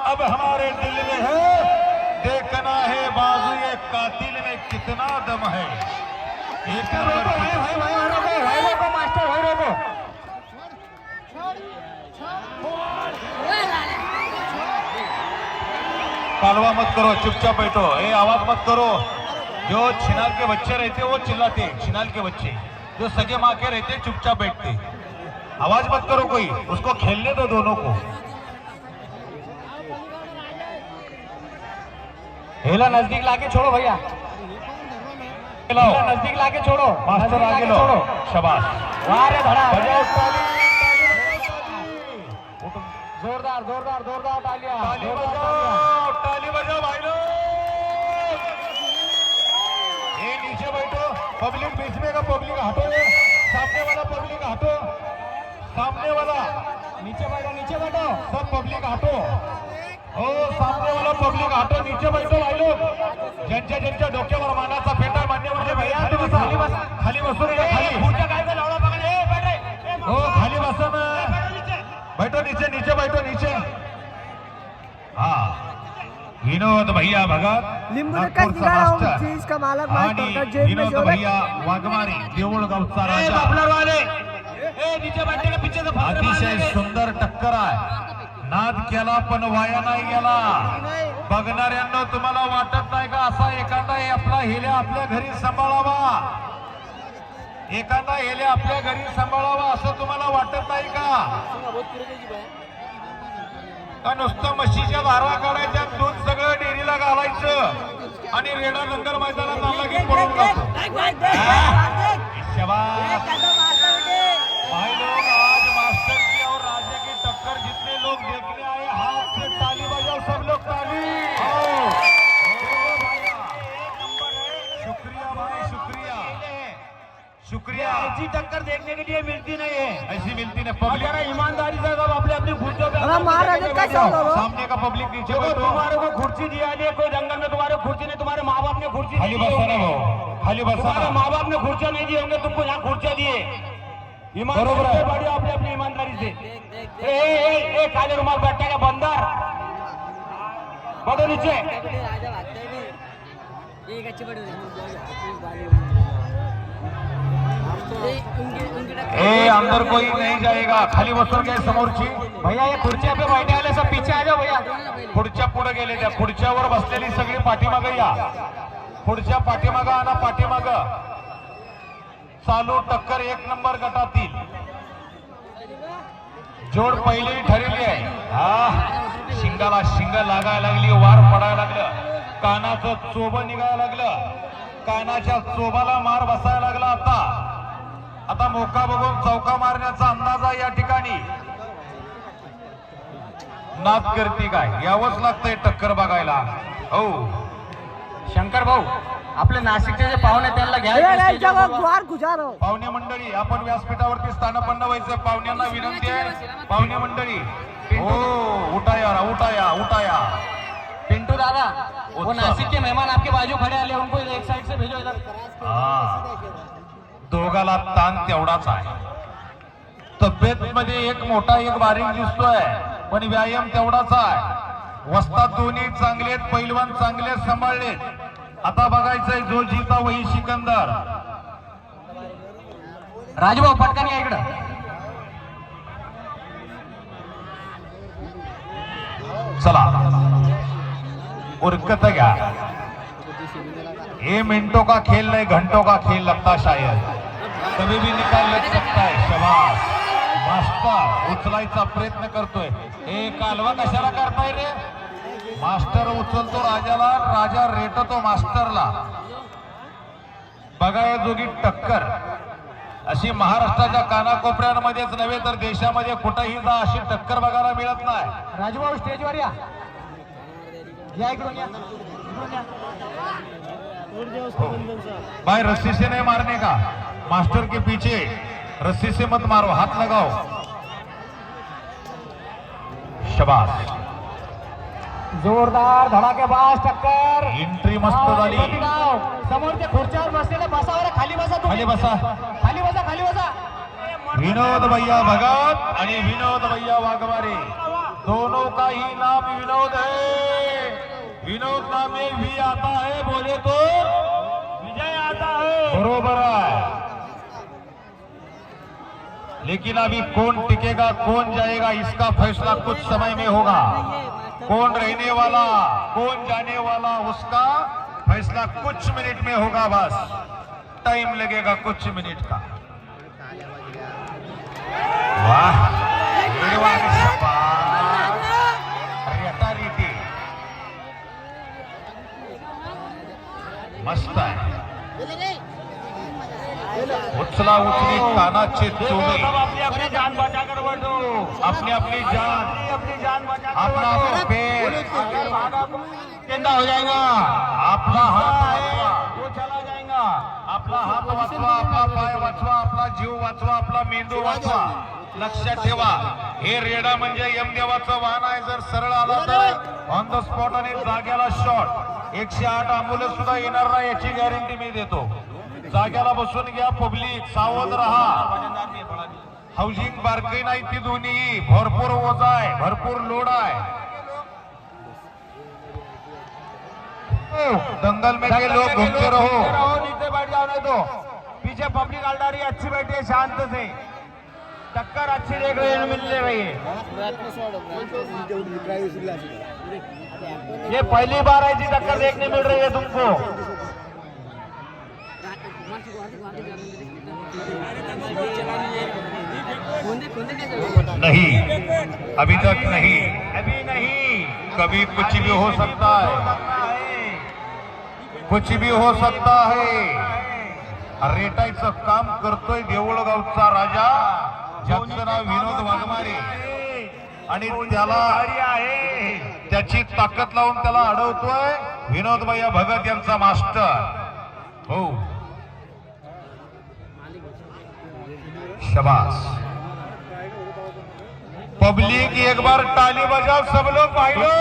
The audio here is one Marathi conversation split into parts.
अब हमारे दिल में है, देखना है बाजू ये कातिल में कितना दम है। एक मास्टर कालवा मत करो, चुपचाप बैठो, ये आवाज मत करो। जो छिनाल के बच्चे रहते वो चिल्लाते, छिनाल के बच्चे जो सगे माँ के रहते चुपचाप बैठते। आवाज मत करो कोई, उसको खेलने दो दोनों को। हेला नजदीक लाके छोड़ो भैया, नजदीक लाके छोड़ो, मास्टर आगे लो, शाबाश। वाह रे धड़ा, बजाओ ताली, जोरदार जोरदार जोरदार तालियां, ताली बजाओ, ताली बजाओ भाई लोग। ये नीचे बैठो, पब्लिक बीच में का पब्लिक हटो, सामने वाला पब्लिक हटो, सामने वाला नीचे बैठो, सब पब्लिक हटो। हो सामने वाला पब्लिक हटो, नीचे बैठो भाई लोग। ज्यांच्या डोक्यावर मानाचा फेटा मान्यवर भैया खाली बसा, खाली बसू नका, खाली पुढच्या काय लावला बघा, ए बैठ रे, हो खाली बसा ना, बैठो नीचे, नीचे बैठो नीचे। हाँ विनोद भैया भगत नागपूरचा मास्टर आणि विनोद भैया वाघमारे देऊळगावचा राजा, अतिशय सुंदर टक्कर आहे। नाद केला पण वाया नाही गेला। बघणाऱ्यांना तुम्हाला वाटत नाही का असा एखादा आपला हेल्या आपल्या घरी सांभाळावा, एखादा हेल्या आपल्या घरी सांभाळावा असं तुम्हाला वाटत नाही का नुसतं म्हशीच्या धारा काढायच्या, दूध सगळं डेअरीला घालायचं आणि रेडा नंतर मैदानात आणला की पळून जातो। भाई लोग आज मास्टर की और राजा की टक्कर जितने लोग देखने आए हाथ से ताली बजाओ, सब लोग ताली। शुक्रिया भाई, शुक्रिया शुक्रिया। ऐसी टक्कर देखने के लिए मिलती नहीं है, ऐसी मिलती नहीं। पब्लिक ईमानदारी से सब अपने अपनी खुर्चियों पे सामने का पब्लिक नीचे बैठो। तुम्हारे को कुर्सी दिया है, कोई जंगल में तुम्हारे कुर्सी नहीं, तुम्हारे माँ बाप ने कुर्सी खाली बसा ना वो, खाली बसा। तुम्हारे माँ बाप ने कुर्सियां नहीं दी होंगे, तुमको यहाँ कुर्सियां दिए। बरोबर आहे, बढ़िया अपने अपनी ईमानदारी से। ए काले रुमाल बैठा का बंदर, बढ़ो नीचे। ए अंदर कोई नहीं जाएगा, खाली बसून घ्या समोरची। भैया ये खुर्च्या पे बैठे वाले सब पीछे आ जाओ भैया। खुर्च्या पुढे गेले, त्या खुर्च्यावर बसलेली सगळी पाठीमागे या, खुर्च्या पाठीमागं आणा, पाठीमागं। चालू टक्कर एक नंबर गटातील जोड पहिली ठरली आहे। हा शिंगाला शिंग लागायला लागली, वार पडायला लागलं, कानाचं चोब निघायला लागलं, कानाच्या चोबाला मार बसायला लागला। आता मोका बघून चौका मारण्याचा अंदाज आहे या ठिकाणी। नाद करती काय, यावंच लागतंय टक्कर बघायला। हो शंकर भाऊ, आपले नाशिकचे जे पाहुणे त्यांना घ्या, पाहुणे मंडळी आपण व्यासपीठावरती स्थानपन्न व्हायचं। पाहुण्यांना विनंती आहे, पाहुणे मंडळी हो उठाया उठाया उठाया। पिंटू दादा, वो नासिक के मेहमान आपके बाजू खड़े आले, उनको एक साइड से भेजो इधर। दोघाला ताण तेवढाच आहे। तब्येत मध्ये एक मोठा एक बारीक दिसतोय, पण व्यायाम तेवढाच आहे। वस्ताद दोन्ही चांगलेत, पैलवान चांगले सांभाळलेत। आता बघायचंय जो जीता वही सिकंदर। राजभाऊ पटकन या इकडं। चला उरकत घ्या, ये मिनटों का खेल नहीं घंटों का खेल लगता शायद, कभी भी निकाल लग सकता है। शाबाश मास्टर उचलायचा प्रयत्न करतोय। हे कालवा कशाला करताय रे? मास्टर उचलतो राजाला, राजा रेटतो मास्टरला। बघाय जोगी टक्कर अशी महाराष्ट्राच्या कानाकोपऱ्यांमध्येच नव्हे तर देशामध्ये कुठेही जा अशी टक्कर बघायला मिळत नाही। राजभाऊ स्टेजवर या, इकडून या। भाई रस्सी से नहीं मारने का, मास्टर के पीछे रस्सी से मत मारो, हाथ लगाओ। शाबाश, जोरदार धडाकेबाज टक्कर। एंट्री मस्त झाली। समोरच्या खुर्च्यावर बसलेले बसावर, खाली बसा, खाली बसा, खाली बसा, खाली बसा। विनोद भैया भगत आणि विनोद भैया वाघमारे दोनों का ही नाम विनोद है। विनोद नाम में भी आता है बोले तो विजय आता है। बरोबर है, लेकिन अभी कौन टिकेगा कौन जाएगा इसका फैसला कुछ समय में होगा। कौन रहने वाला कौन जाने वाला उसका फैसला कुछ मिनट में होगा। बस टाइम लगेगा कुछ मिनट का। वाह रेटारीटी मस्त आहे। उचला उचली कानाचे चोळे अपनी जान बचा कर बैठो। अपनी अपनी जान अपना अपना पैर केंदा हो जाएगा। आपला हात वो चला जाएगा। आपला हात वाचवा, आपला पाय वाचवा, आपला जीव वाचवा, आपला मेंदू वाचवा। लक्षात ठेवा, हे रेडा म्हणजे यमदेवाचं वाहन आहे। जर सरळ आला तर ऑन द स्पॉट आणि जाग्याला शॉट। 108 अँब्युलन्स सुद्धा येणार नाही याची गॅरंटी मी देतो। जाग्याला बसून घ्या पब्लिक, सावध राहा। हाऊसिंग बारकी नाही ती दोन्ही, भरपूर ओझ आहे, भरपूर लोड आहे। दंगल में के लोग घूमते रहो, नीचे बैठ जाओ, नहीं तो पीछे पब्लिक हलदारी अच्छी बैठी है शांत से। टक्कर अच्छी देख रही है, मिल रही है। ये पहली बार ऐसी टक्कर देखने मिल रही है तुमको। नहीं अभी तक नहीं, अभी नहीं, कभी कुछ भी हो सकता है, कुछ भी हो सकता है। रेटायचं काम करतोय देऊळगावचा राजा, ज्याचं नाव विनोद वाघमारे, आणि त्याला त्याची ताकद लावून त्याला अडवतोय विनोद भैया भगत यांचा मास्टर। हो शाबाश पब्लिक, एक बार ताली बजाओ सब लोग भाई लोग।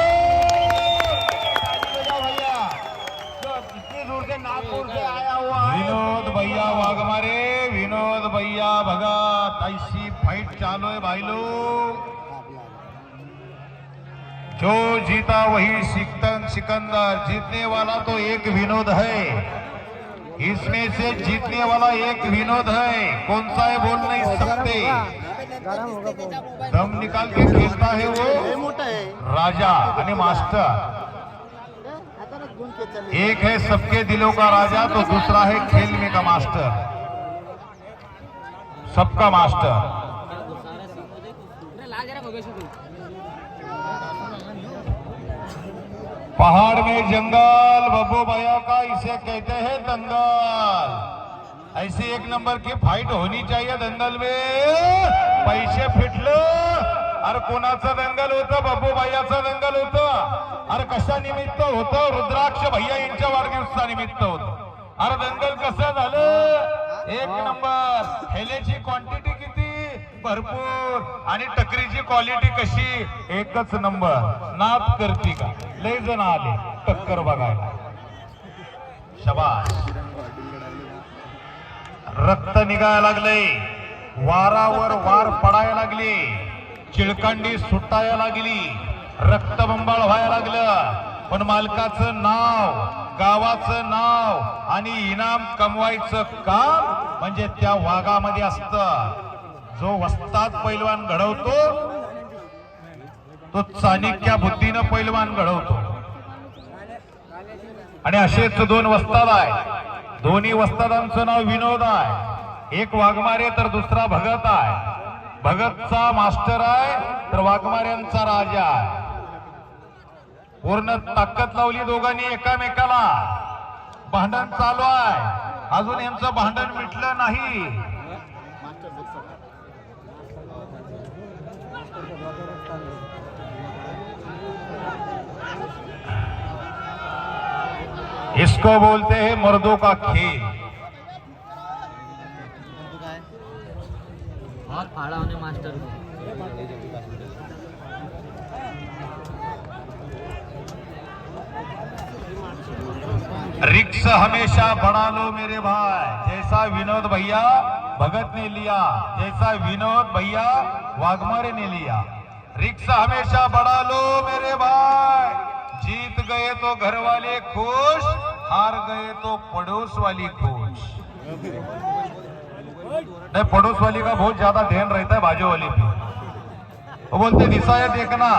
इतनी दूर से नागपुर से आया हुआ है विनोद भैया वाघमारे, विनोद भैया भगत, ऐसी फाइट चालू है भाई लोग। जो जीता वही सिकंदर, जीतने वाला तो एक विनोद है। इसमें से जीतने वाला एक विनोद है, कौन सा है बोल नहीं सकते। दम निकाल के खेलता है वो राजा आणि मास्टर। एक है सबके दिलों का राजा तो दूसरा है खेलने का मास्टर, सबका मास्टर। पहाड़ में जंगल, बब्बू भैया का इसे कहते हैं दंगल। ऐसी एक नंबर की फाइट होनी चाहिए दंगल में। पैसे फिटलं, अरे कोणाचं दंगल होतं, बब्बू भैयाचं दंगल होतं। अरे कशा निमित्त होतं, रुद्राक्ष भैया यांच्या वाढदिवसा निमित्त होतं। अरे दंगल कसं झालं, एक नंबर। हेलेची क्वांटिटी किती, भरपूर, आणि टकरीची क्वालिटी कशी, एकच नंबर। नाद करती का, लय जण आले टक्कर बघायला, शाबास। रक्त निघायला लागले, वारावर वार पडायला लागले, चिळकांडी सुटायला लागली, रक्तबंबाळ व्हायला लागलं। पण मालकाचं नाव, गावाचं नाव आणि इनाम कमवायचं काम म्हणजे त्या वाघामध्ये असतं। जो वस्ताद पैलवान घडवतो तो चाणक्य बुद्धीनं पैलवान घडवतो। आणि असेच दोन वस्ताद आहे, दोन्ही वस्तादांचं नाव विनोद आहे। एक वाघमारे तर दुसरा भगत आहे। भगतचा मास्टर आहे तर वाघमाऱ्यांचा राजा आहे। पूर्ण ताकद लावली दोघांनी एकामेकाला, भांडण चालू आहे, अजून यांचं भांडण मिटलं नाही। इसको बोलते हैं मर्दों का खेल। बहुत फाड़ा होने मास्टर रिक्स हमेशा बढ़ा लो मेरे भाई, जैसा विनोद भैया भगत ने लिया, जैसा विनोद भैया वाघमारे ने लिया। रिक्शा हमेशा बढ़ा लो मेरे भाई, जीत गए तो घर वाले खुश, हार गए तो पड़ोस वाली खुश। नहीं, पड़ोस वाली का बहुत ज्यादा ध्यान रहता है बाजू वाली पे। वो बोलते दिसाया देखना।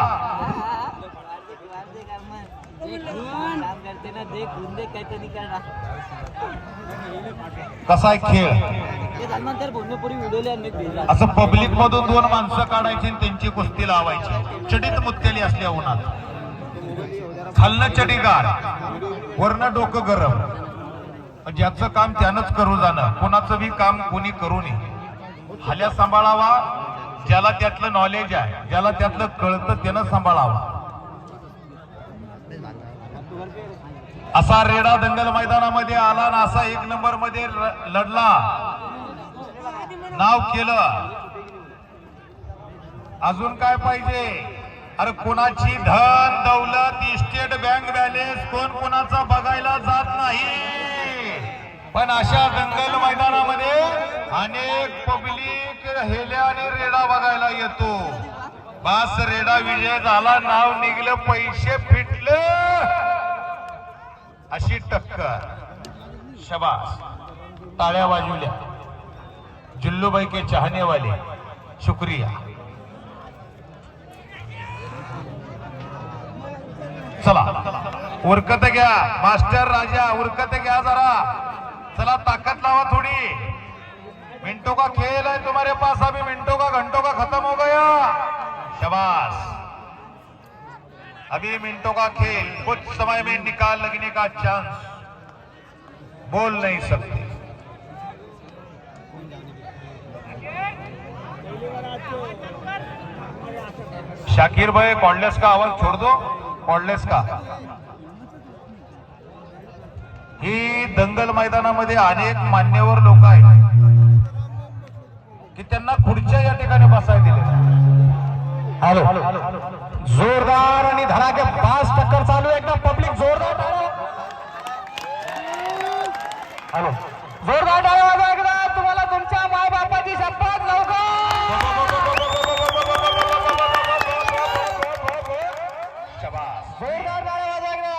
कसा आहे खेळ, असं पब्लिक मधून दोन माणसं काढायची आणि त्यांची कुस्ती लावायची, चडीत मुत्तेली असल्या उन्हात, खालनं चडीगार वरनं डोकं गरम। ज्याचं काम त्यानंच करू जाणं, कोणाचं बी काम कोणी करू नये। हल्या सांभाळावा ज्याला त्यातलं नॉलेज आहे, ज्याला त्यातलं कळतं त्यानं सांभाळावा। असा रेडा दंगल मैदानामध्ये आला ना, असा 1 नंबर मध्ये लढला, नाव केलं। अजून काय पाहिजे? अरे कोणाची धन दौलत इस्टेट बँक बॅलेन्स कोण कोणाचा बघायला जात नाही, पण अशा दंगल मैदानामध्ये अनेक पब्लिक हेल्या आणि रेडा बघायला येतो। बास रेडा विजय झाला, नाव निघलं, पैसे फिटले, अशी टक्कर। शबास, टाळ्या वाजवल्या जुल्लूबाई के चाहने वाले, शुक्रिया। चला उरकत घ्या मास्टर राजा, उरकत घ्या जरा, चला ताकद लावा थोड़ी। मिनटों का खेल है तुम्हारे पास, अभी मिनटों का घंटों का खत्म हो गया। शाबाश, अभी मिनटों का खेल, कुछ समय में निकाल लगने का चांस, बोल नहीं सकते। शाकिर भाई कॉर्डलेस का आवाज छोड़ दो, कॉर्डलेस का। ही दंगल मैदानामध्ये अनेक मान्यवर लोक आहेत की त्यांना खुर्च्या या ठिकाणी बसायला दिले। हॅलो, जोरदार आणि धडाके बास टक्कर चालू आहे, एकदा पब्लिक जोरदार टाळ्या। हॅलो, जोरदार टाळ्या वाजवा एकदा, तुम्हाला तुमच्या माय बापाची शपथ लवकर। शाबाश, जोरदार टाळ्या वाजवा एकदा।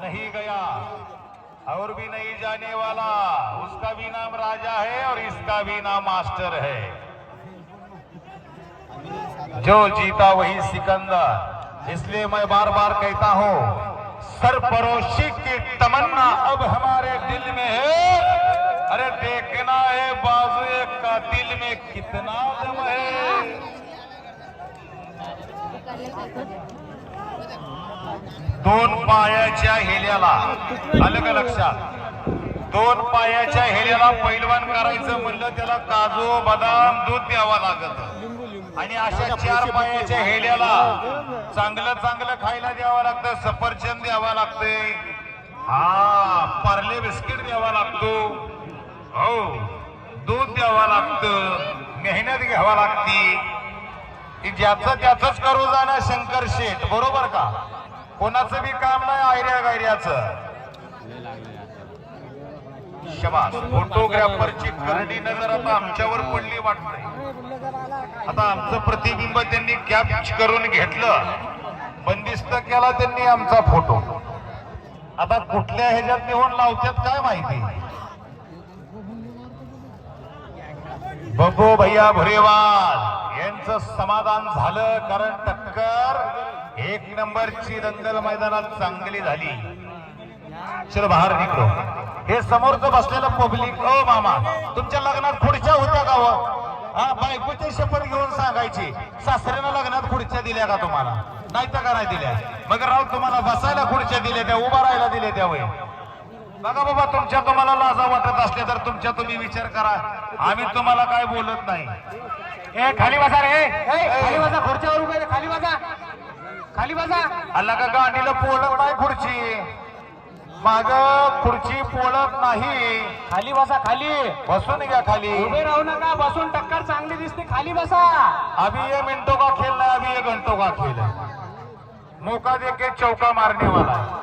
नहीं गया और भी नहीं जाने वाला, उसका भी नाम राजा है और इसका भी नाम मास्टर है। जो जीता वही सिकंदर, इसलिए मैं बार बार कहता हूं, सरफरोशी की तमन्ना अब हमारे दिल में है। अरे देखना है बाजुए कातिल में कितना दम है। दोन पायाच्या हेल्याला, आलं का लक्षात? दोन पायाच्या हेल्याला पैलवान करायचं म्हणलं त्याला काजू बदाम दूध द्यावा लागत, आणि अशा 4 पायाच्या हेल्याला चांगलं चांगलं खायला द्यावं लागतं, सफरचंद द्यावा लागते, हा पार्ले बिस्किट द्यावा लागतो, हो दूध द्यावा लागतं, मेहनत घ्यावा लागती। की ज्याचं त्याचंच करू जाणं शंकर शेठ, बरोबर का? कोणाचं बी काम नाही आयऱ्या गायऱ्याचं। शबास, फोटोग्राफरची करडी नजर आता आमच्यावर पडली वाटते। आता आमचं प्रतिबिंब त्यांनी कॅप्च करून घेतलं, बंदिस्त केला त्यांनी आमचा फोटो। आता कुठल्या ह्याच्यात नेऊन लावतात काय माहिती। बबू भैया भुरेवाल यांचं समाधान झालं, कारण टक्कर 1 नंबरची दंगल मैदानात चांगली झाली। चलो बाहेर निघलो। हे समोरचं बसलेलं पब्लिक, ओ मामा तुमच्या लग्नात खुर्च्या होत्या का? हा, बायकोची शपथ घेऊन सांगायची, सासऱ्यानं लग्नात खुर्च्या दिल्या का तुम्हाला? नाही तर का नाही दिल्या? मग राव तुम्हाला बसायला खुर्च्या दिल्या त्या, उभा राहायला दिल्या त्या वय? बघा बाबा, तुमच्या तुम्हाला लाजा वाटत असल्या तर तुमच्या तुम्ही विचार करा, आम्ही तुम्हाला काय बोलत नाही। ए खाली बसा रे, खाली बसा, खुर्च्यावर उभे, खाली बसा, खाली बसा। अल्ला का गांडीला पोळत नाही खुर्ची, माग खुर्ची पोळत नाही, खाली बसा, खाली बसून घ्या, खाली उभे राहू नका, बसून टक्कर चांगली दिसते, खाली बसा। अभी ये मिनटों का खेल नाही, अभी ये घंटों का खेल है, मौका देके चौका मारने वाला है।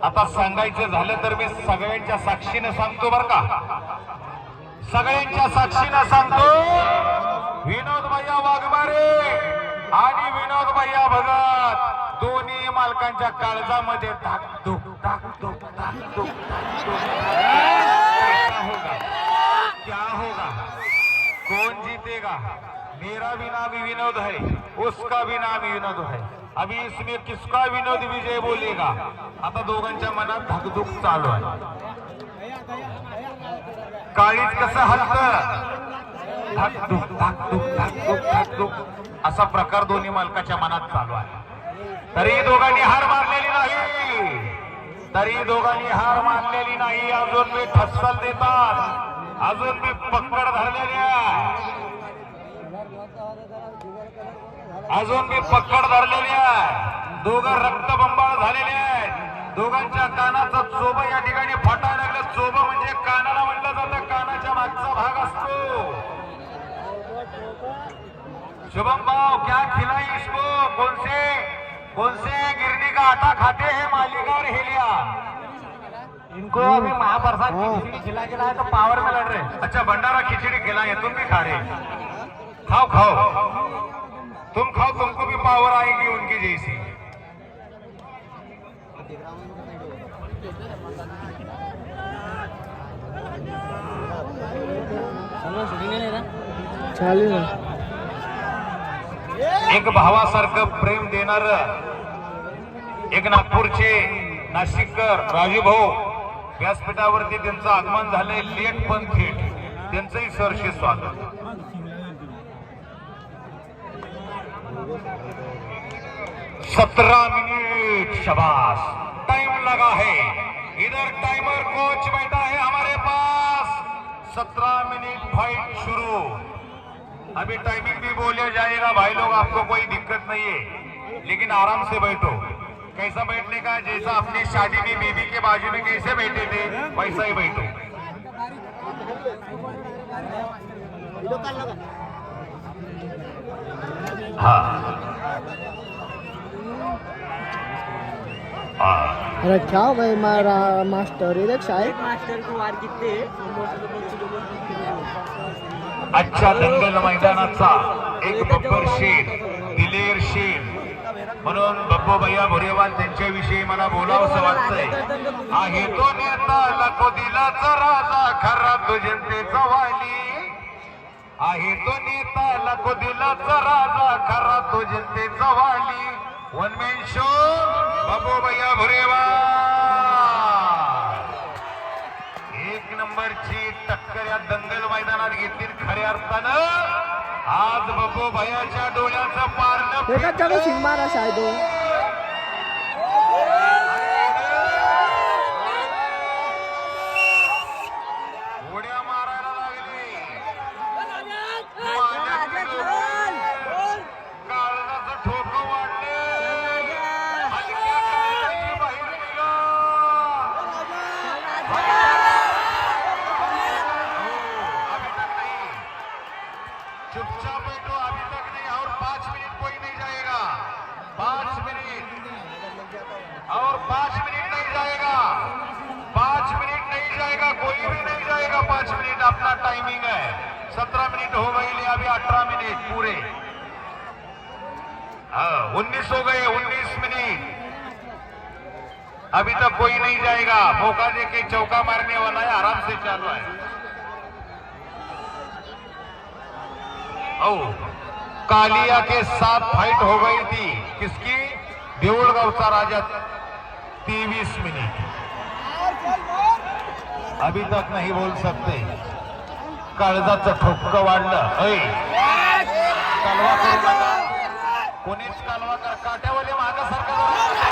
आता सांगायचं झालं तर मी सगळ्यांच्या साक्षीने सांगतो बर का, सगळ्यांच्या साक्षीने सांगतो, विनोद भैया वाघमारे आणि विनोद भैया भगत दोन्ही मालकांच्या काळजामध्ये धाकधूक धाकधूक धाकधूक क्या होगा कौन जीतेगा मेरा भी नाम ही विनोद है उसका भी नाम ही विनोद है अभी इसमें किसका विनोद विजय बोलेगा आता दोघांच्या मनात धाकधूक चालू आहे काळीच कसं हलतं धाकधूक धाकधूक धाकधूक धाकधूक असा प्रकार दोन्ही मालकाच्या मनात चालू आहे तरी दोघांनी हार मारलेली नाही अजून मी ठस्सल देतात अजून मी पकड धरलेली आहे दोघं रक्तबंबाळ झालेले आहेत दोघांच्या कानाचा चोबा या ठिकाणी फटायला लागलं चोबा म्हणजे कानाला म्हटलं जातं कानाच्या मागचा भाग असतो शुभम भाव क्या खिलाई इसको कौन से गिरनी का आटा खाते हैं मालिका और हेलिया इनको अभी महाप्रसाद की खिचड़ी खिला के लाए तो पावर में लड़ रहे अच्छा भंडारा खिचड़ी खिलाए तुम भी खा रहे खाओ तुम खाओ तुमको भी पावर आएगी उनकी जैसी एक भावासारखं प्रेम देणार एक नागपूरचे नाशिककर राजू भाऊ व्यासपीठावरती त्यांचं आगमन झालंय लेट पण थेट त्यांचंही सहर्ष स्वागत 17 मिनट शाबाश टाइम लगा है इधर टाइमर कोच बैठा है हमारे पास 17 मिनट फाइट शुरू अभी टाइमिंग भी बोला जाएगा भाई लोग आपको कोई दिक्कत नहीं है लेकिन आराम से बैठो कैसा बैठने का जैसा अपनी शादी में बीबी के बाजू में कैसे बैठे थे वैसा ही बैठो अरे क्या भाई मारा मास्टर इधर शायद मास्टर को वार कितने अच्छा दंगल मैदानाचा एक बब्बर शेर दिलेर शेर म्हणून बब्बू भैया भुरेवाल त्यांच्याविषयी मला बोलावंसं वाटतंय आहे तो नेता लाखो दिलाचा राजा खरा तो जनतेचा वाली आहे तो नेता लाखो दिलाचा राजा खरा तो जनतेचा वाली वन मॅन शो बब्बू भैया भुरेवाल एक नंबरची टक्कर या दंगल मैदानात घेतली खऱ्या अर्थानं आज बब्बू भैयाच्या डोळ्याचं पारणं एका जगह सिंह मारा शायद उड्या मारायला लागली काळजाचं ठोकं वाढलं हलक्या काळजाची बाहेर निघा अभी तक नहीं चुपचाप बैठो अभी तक नहीं और 5 मिनट कोई नहीं जाएगा 5 मिनट और 5 मिनट नहीं जाएगा 5 मिनट नहीं जाएगा कोई भी नहीं जाएगा 5 मिनट अपना टाइमिंग है 17 मिनट हो गई अभी 18 मिनट पूरे 19 हो गए 19 मिनट अभी तक कोई नहीं जाएगा मौका देके चौका मारने वाला है आराम से चालू है कालिया के साथ फाइट हो गई थी किसकी देऊळगावचा राजा 23 मिनट अभी तक नहीं बोल सकते काळजाचं ठोकं वाढलं कालवा करू नका कोणीच कालवा कर काट्यावाले मागासारखा